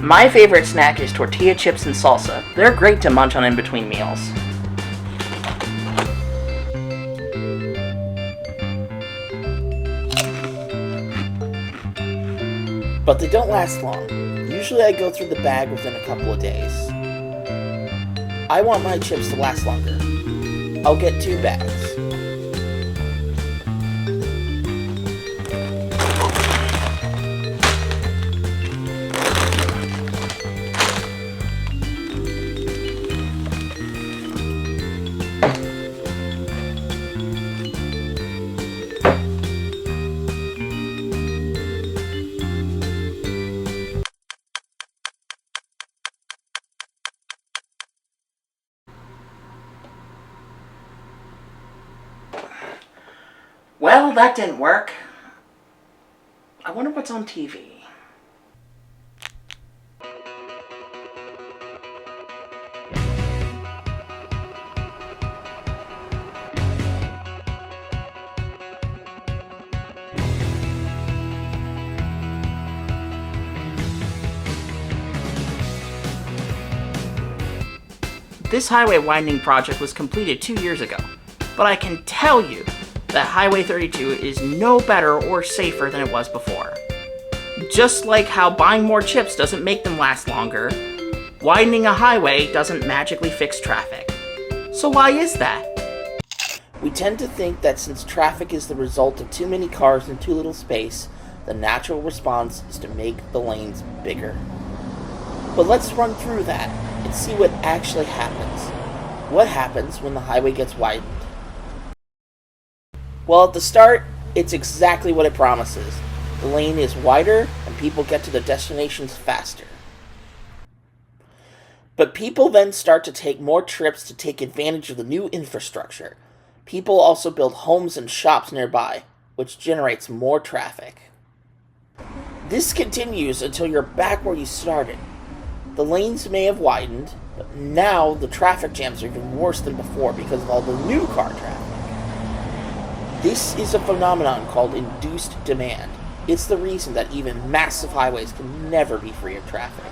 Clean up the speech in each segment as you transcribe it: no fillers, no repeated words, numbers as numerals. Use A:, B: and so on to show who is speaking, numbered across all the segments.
A: My favorite snack is tortilla chips and salsa. They're great to munch on in between meals. But they don't last long. Usually I go through the bag within a couple of days. I want my chips to last longer. I'll get 2 bags. Well, that didn't work. I wonder what's on TV. This highway widening project was completed 2 years ago, but I can tell you that Highway 32 is no better or safer than it was before. Just like how buying more chips doesn't make them last longer, widening a highway doesn't magically fix traffic. So why is that? We tend to think that since traffic is the result of too many cars in too little space, the natural response is to make the lanes bigger. But let's run through that and see what actually happens. What happens when the highway gets widened? Well, at the start, it's exactly what it promises. The lane is wider, and people get to their destinations faster. But people then start to take more trips to take advantage of the new infrastructure. People also build homes and shops nearby, which generates more traffic. This continues until you're back where you started. The lanes may have widened, but now the traffic jams are even worse than before because of all the new car traffic. This is a phenomenon called induced demand. It's the reason that even massive highways can never be free of traffic.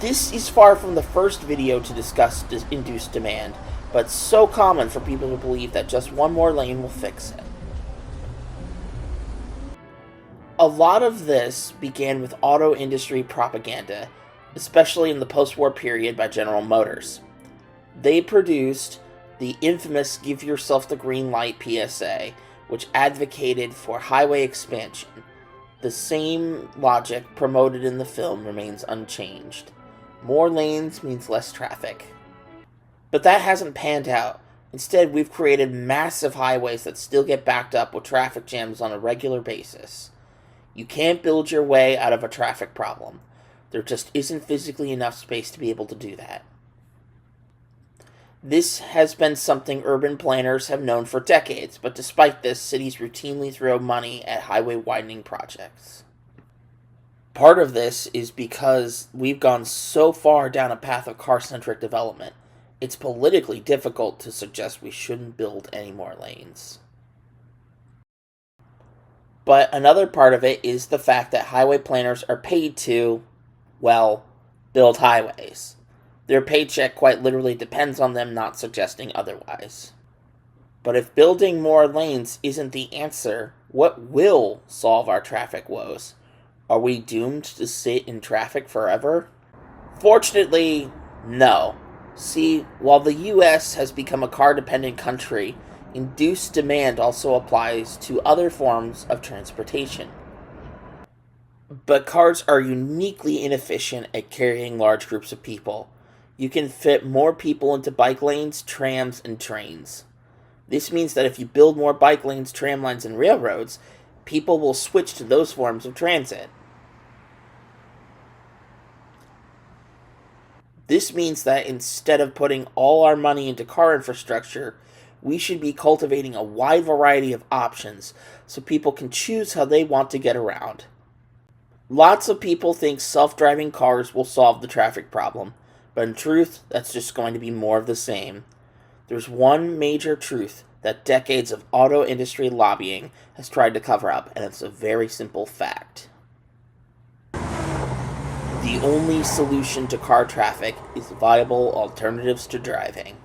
A: This is far from the first video to discuss induced demand, but it's so common for people to believe that just one more lane will fix it. A lot of this began with auto industry propaganda, especially in the post-war period by General Motors. They produced the infamous Give Yourself the Green Light PSA, which advocated for highway expansion. The same logic promoted in the film remains unchanged. More lanes means less traffic. But that hasn't panned out. Instead, we've created massive highways that still get backed up with traffic jams on a regular basis. You can't build your way out of a traffic problem. There just isn't physically enough space to be able to do that. This has been something urban planners have known for decades, but despite this, cities routinely throw money at highway widening projects. Part of this is because we've gone so far down a path of car-centric development, it's politically difficult to suggest we shouldn't build any more lanes. But another part of it is the fact that highway planners are paid to, well, build highways. Their paycheck quite literally depends on them not suggesting otherwise. But if building more lanes isn't the answer, what will solve our traffic woes? Are we doomed to sit in traffic forever? Fortunately, no. See, while the US has become a car-dependent country, induced demand also applies to other forms of transportation. But cars are uniquely inefficient at carrying large groups of people. You can fit more people into bike lanes, trams, and trains. This means that if you build more bike lanes, tram lines, and railroads, people will switch to those forms of transit. This means that instead of putting all our money into car infrastructure, we should be cultivating a wide variety of options so people can choose how they want to get around. Lots of people think self-driving cars will solve the traffic problem, but in truth, that's just going to be more of the same. There's one major truth that decades of auto industry lobbying has tried to cover up, and it's a very simple fact. The only solution to car traffic is viable alternatives to driving.